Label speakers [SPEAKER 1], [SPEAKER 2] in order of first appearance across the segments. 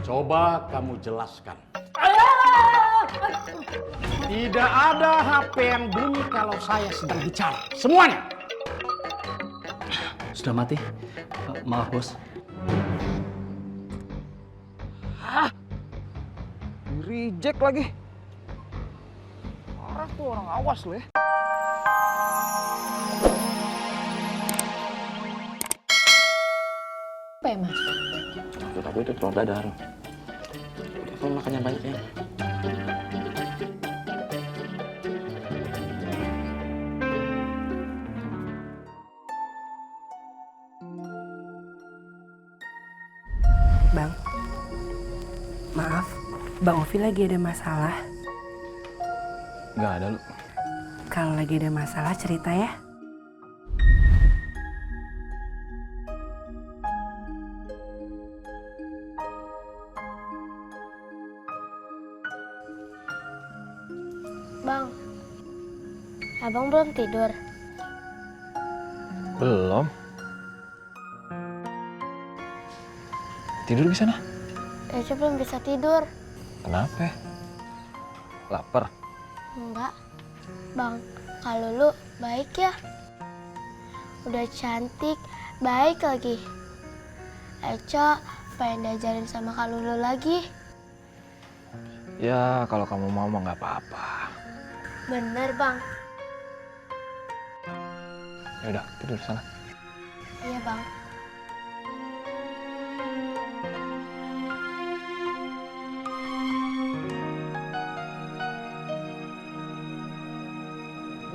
[SPEAKER 1] Coba kamu jelaskan. Tidak ada HP yang bunyi kalau saya sedang bicara. Semuanya.
[SPEAKER 2] Sudah mati. Maaf, Bos.
[SPEAKER 3] Hah? Di-reject lagi. Parah tuh orang awas lo ya.
[SPEAKER 4] Apa ya, Mas?
[SPEAKER 3] Maksud aku itu telur dadar. Kamu makannya banyak ya.
[SPEAKER 5] Bang, maaf, Bang Ovi lagi ada masalah.
[SPEAKER 3] Nggak ada lu.
[SPEAKER 5] Kalau lagi ada masalah cerita ya.
[SPEAKER 6] Bang, abang belum tidur.
[SPEAKER 3] Belum. Tidur di sana?
[SPEAKER 6] Ece belum bisa tidur.
[SPEAKER 3] Kenapa? Lapar.
[SPEAKER 6] Enggak. Bang, kalau lu baik ya. Udah cantik, baik lagi. Eca pengen diajarin sama Kak Lulu lagi.
[SPEAKER 3] Ya, kalau kamu mau mah nggak apa-apa.
[SPEAKER 6] Bener, Bang.
[SPEAKER 3] Ya udah, tidur sana.
[SPEAKER 6] Iya, Bang.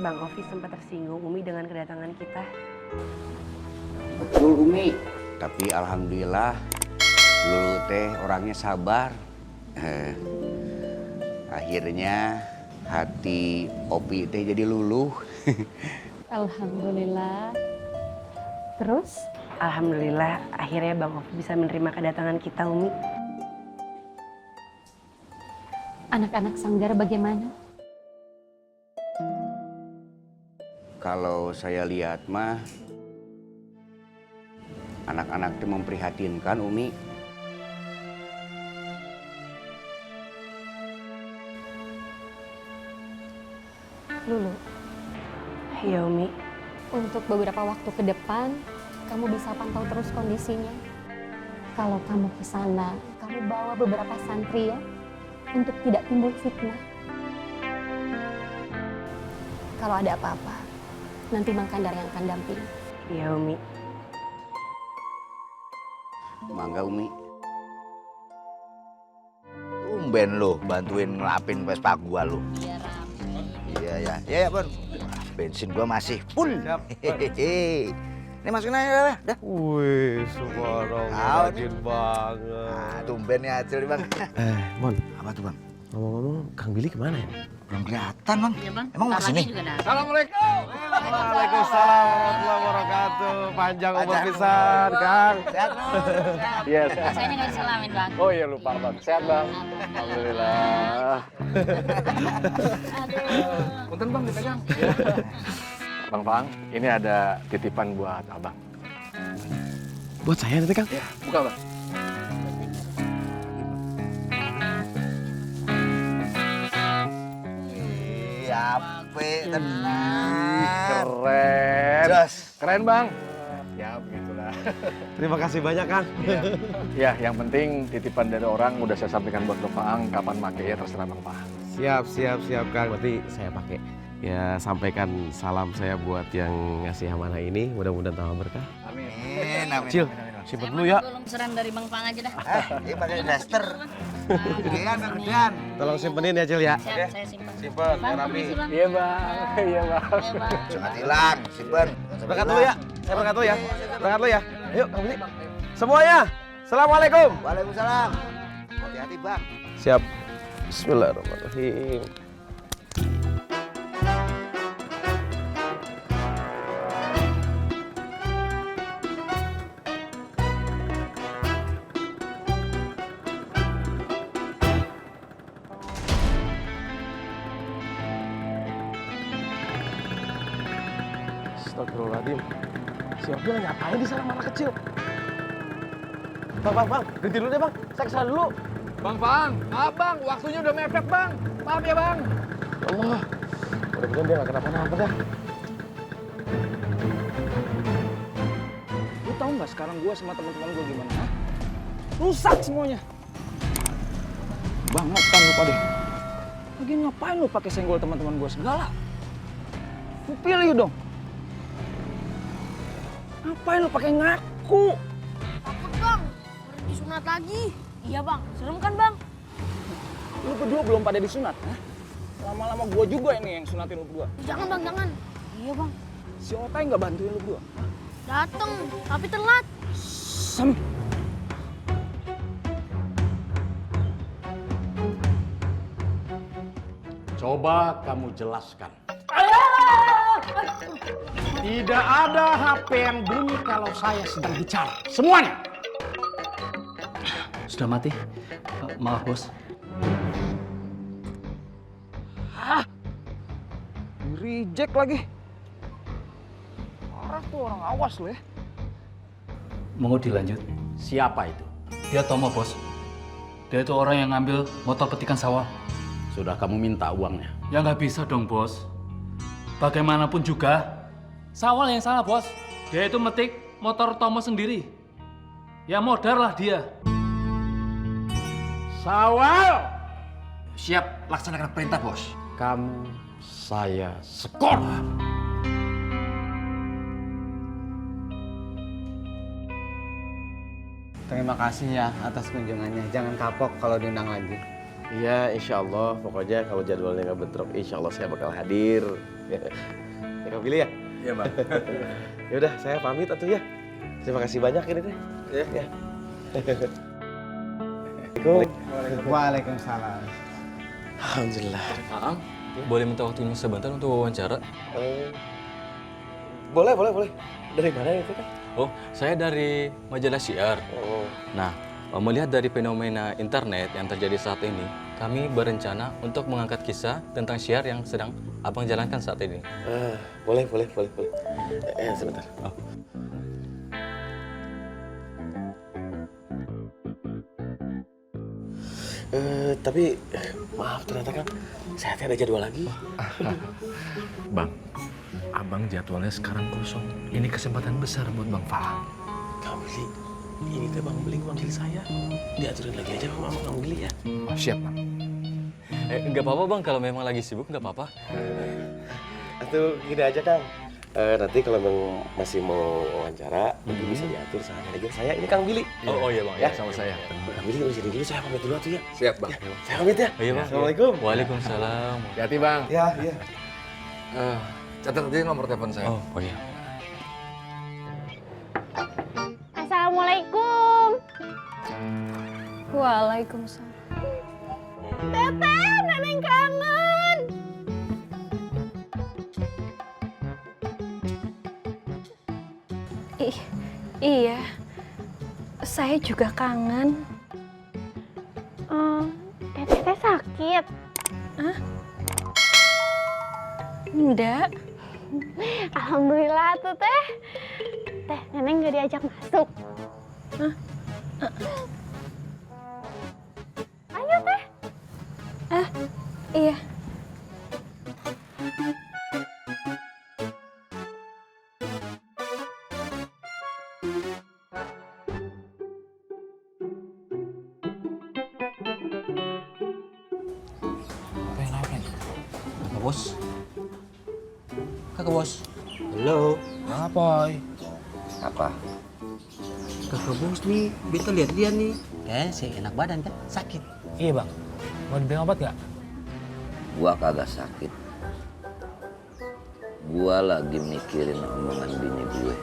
[SPEAKER 5] Bang Ovi sempat tersinggung Umi dengan kedatangan kita.
[SPEAKER 1] Betul Umi. Tapi alhamdulillah Lulu teh orangnya sabar. Akhirnya hati Opi teh jadi luluh.
[SPEAKER 4] Alhamdulillah. Terus?
[SPEAKER 5] Alhamdulillah akhirnya Bang Ovi bisa menerima kedatangan kita, Umi.
[SPEAKER 4] Anak-anak Sanggar bagaimana?
[SPEAKER 1] Kalau saya lihat mah anak-anak itu memprihatinkan Umi.
[SPEAKER 4] Lulu,
[SPEAKER 5] Ya Umi.
[SPEAKER 4] untuk beberapa waktu ke depan, kamu bisa pantau terus kondisinya. Kalau kamu ke sana, kamu bawa beberapa santri ya, untuk tidak timbul fitnah. Kalau ada apa-apa, nanti Bang Kandar yang akan dampingi.
[SPEAKER 5] Ya Umi.
[SPEAKER 1] Mangga Umi.
[SPEAKER 7] Tumben lo bantuin ngelapin Vespa gua lo.
[SPEAKER 8] Iya, Rami.
[SPEAKER 7] Iya ya, ya Bon. Bensin gua masih full. Hehehe. Ini masukin aja dah.
[SPEAKER 9] Wih, subhanallah, rajin banget.
[SPEAKER 7] Nah, tumben ya Acil nih, Bang.
[SPEAKER 9] Mon,
[SPEAKER 7] Apa tuh, Bang?
[SPEAKER 9] ngomong-ngomong, Kang Billy kemana ya?
[SPEAKER 7] Belum kelihatan, Bang.
[SPEAKER 8] Iya, Bang.
[SPEAKER 7] Emang mau
[SPEAKER 8] Bentar
[SPEAKER 7] kesini?
[SPEAKER 8] lagi juga datang.
[SPEAKER 9] Assalamualaikum. Waalaikumsalam warahmatullahi wabarakatuh. Panjang umur pisan, Kang.
[SPEAKER 7] Sehat, Bang.
[SPEAKER 9] Iya,
[SPEAKER 8] Saya nggak disalamin, Bang.
[SPEAKER 9] Oh iya, lupa, Bang. Sehat, Bang. Alhamdulillah.
[SPEAKER 3] Punten Bang, dipegang.
[SPEAKER 9] Bang Fang, ini ada titipan buat Abang. Buat saya nanti, Kang?
[SPEAKER 3] Ya, buka Bang.
[SPEAKER 7] Ape, tenang.
[SPEAKER 9] Keren.
[SPEAKER 7] Jos.
[SPEAKER 9] Keren, Bang. Ya, begitulah. Terima kasih banyak, Kang. Ya, yang penting titipan dari orang udah saya sampaikan buat Bang Faang. Kapan makainya terserah Bang Faang. Siap, Kang. Berarti saya pakai. Ya, sampaikan salam saya buat yang ngasih amanah ini. Mudah-mudahan tambah berkah.
[SPEAKER 7] Amin, amin.
[SPEAKER 9] Cil,
[SPEAKER 7] amin.
[SPEAKER 9] simpen
[SPEAKER 8] Saya
[SPEAKER 9] dulu
[SPEAKER 8] mah
[SPEAKER 9] ya.
[SPEAKER 8] belum seran dari Bang Fang aja dah.
[SPEAKER 7] Ini pakai daster. Gedean, gedean.
[SPEAKER 9] Tolong simpenin ya, Cil ya.
[SPEAKER 8] Siap, saya simpan.
[SPEAKER 9] Simpen,
[SPEAKER 8] Bang,
[SPEAKER 9] rapi.
[SPEAKER 8] permisi, Bang.
[SPEAKER 9] Iya, Bang. Iya, Bang.
[SPEAKER 8] Ayo, Bang.
[SPEAKER 7] Jangan hilang, simpen.
[SPEAKER 9] Berangkat dulu ya. Saya berangkat dulu ya. Berangkat dulu ya. Yuk, Kang Billy. Semuanya, Assalamualaikum.
[SPEAKER 7] Waalaikumsalam. Hati-hati, Bang.
[SPEAKER 9] Siap. Bismillahirrahmanirrahim. Astagfirullahaladzim. Si Obil ngapain di sana, anak kecil? Bang, berhenti dulu deh bang, saya kesana dulu. Bang Faang, maaf bang, waktunya udah mepet bang. Maaf ya bang. Ya Allah, mudah-mudahan dia gak kenapa-napa dah. Lu tahu nggak sekarang gue sama teman-teman gue gimana? Ha? Rusak semuanya. Bang, ngopan lu pada. Lagi ngapain lu pakai senggol teman-teman gue segala? Lu pilih dong. Ngapain lu pakai ngaku?
[SPEAKER 6] Takut bang, harus disunat lagi. Iya bang, serem kan bang?
[SPEAKER 9] Lu berdua belum pada disunat, ha? Lama-lama gue juga ini yang sunatin lu berdua.
[SPEAKER 6] Jangan bang, jangan. Iya bang.
[SPEAKER 9] Si Otai nggak bantuin lu berdua?
[SPEAKER 6] Dateng, tapi telat.
[SPEAKER 9] Sam.
[SPEAKER 1] Coba kamu jelaskan. Tidak ada HP yang bunyi kalau saya sedang bicara. Semuanya.
[SPEAKER 2] Sudah mati? Maaf, Bos.
[SPEAKER 9] Reject lagi. Parah tuh orang awas lo ya.
[SPEAKER 2] Mau dilanjut?
[SPEAKER 1] Siapa itu?
[SPEAKER 2] Dia Tomo, Bos. Dia itu orang yang ngambil motor petikan sawah.
[SPEAKER 1] Sudah kamu minta uangnya?
[SPEAKER 2] Ya nggak bisa dong, Bos. Bagaimanapun juga, Sawal yang salah, Bos. Dia itu metik motor Tomo sendiri. Ya modar lah dia.
[SPEAKER 1] Sawal!
[SPEAKER 7] Siap, laksanakan perintah, Bos.
[SPEAKER 1] Kamu saya skor.
[SPEAKER 10] Terima kasih ya atas kunjungannya. Jangan kapok kalau diundang lagi.
[SPEAKER 3] Iya, insya Allah. Pokoknya kalau jadwalnya nggak bentrok, insya Allah saya bakal hadir. Ya, kamu pilih ya? Iya, Bang. Ya udah, saya pamit atuh ya. Terima kasih banyak ini teh. Ya.
[SPEAKER 10] Waalaikumsalam.
[SPEAKER 3] Alhamdulillah.
[SPEAKER 11] Aang, boleh minta waktunya sebentar untuk wawancara?
[SPEAKER 3] Boleh. Dari mana itu kan?
[SPEAKER 11] Oh, saya dari majalah Syiar.
[SPEAKER 3] Oh.
[SPEAKER 11] Nah, melihat dari fenomena internet yang terjadi saat ini, kami berencana untuk mengangkat kisah tentang Syiar yang sedang Abang jalankan saat ini.
[SPEAKER 3] Boleh. Sebentar.
[SPEAKER 11] Oh.
[SPEAKER 3] Tapi maaf ternyata kan saya ada jadwal lagi.
[SPEAKER 9] Bang, abang jadwalnya sekarang kosong. Ini kesempatan besar buat Bang Faang.
[SPEAKER 3] Kang Billy, ini teh Bang Billy manggil saya. Diaturin lagi aja sama Kang Billy ya.
[SPEAKER 9] Oh, siap, Bang.
[SPEAKER 11] Nggak apa-apa Bang, kalau memang lagi sibuk nggak apa-apa.
[SPEAKER 3] Atau gini aja Kang. Nanti kalau Bang masih mau wawancara, nanti bisa diatur sama manajer saya. Ini Kang Billy.
[SPEAKER 11] Oh iya Bang, ya sama saya.
[SPEAKER 3] Kang Billy urus dulu, saya pamit dulu tuh ya.
[SPEAKER 9] Siap, Bang.
[SPEAKER 3] Ya, saya pamit ya.
[SPEAKER 11] Iya Bang.
[SPEAKER 3] Assalamualaikum.
[SPEAKER 11] Waalaikumsalam.
[SPEAKER 9] Hati-hati, Bang.
[SPEAKER 3] Ya.
[SPEAKER 9] Catat aja nomor telepon saya.
[SPEAKER 11] Oh iya.
[SPEAKER 6] Assalamualaikum.
[SPEAKER 4] Waalaikumsalam.
[SPEAKER 6] Teteh, Neneng kangen.
[SPEAKER 4] Iya, saya juga kangen.
[SPEAKER 6] Teteh sakit.
[SPEAKER 4] Enggak.
[SPEAKER 6] Alhamdulillah tuh teh. Teh, Neneng gak diajak masuk. Ayo teh.
[SPEAKER 4] Iya.
[SPEAKER 11] Bos. Kakak Bos.
[SPEAKER 10] Halo.
[SPEAKER 9] Apa?
[SPEAKER 7] Apa?
[SPEAKER 10] Kakak Bos nih, beta lihat dia nih. Sih enak badan kan? Sakit.
[SPEAKER 9] Iya, Bang. Mau dibeli obat nggak?
[SPEAKER 7] Gua kagak sakit. Gua lagi mikirin omongan bini gue.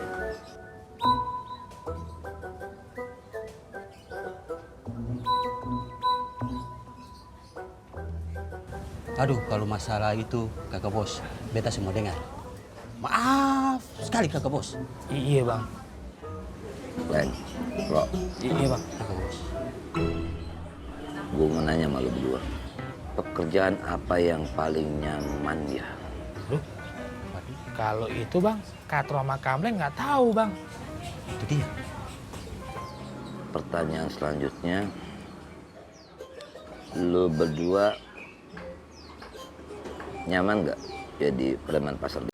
[SPEAKER 10] Aduh, kalau masalah itu Kakak Bos, beta semua dengar. Maaf sekali Kakak Bos.
[SPEAKER 9] Iya, Bang.
[SPEAKER 7] Ben, Bro,
[SPEAKER 9] Iya, Bang.
[SPEAKER 10] Kakak Bos.
[SPEAKER 7] gue mau nanya sama lu berdua. Pekerjaan apa yang paling nyaman ya?
[SPEAKER 9] Kalau itu, Bang, Katro sama Kamleng nggak tahu, Bang.
[SPEAKER 10] Itu dia.
[SPEAKER 12] pertanyaan selanjutnya, lu berdua nyaman nggak jadi preman pasar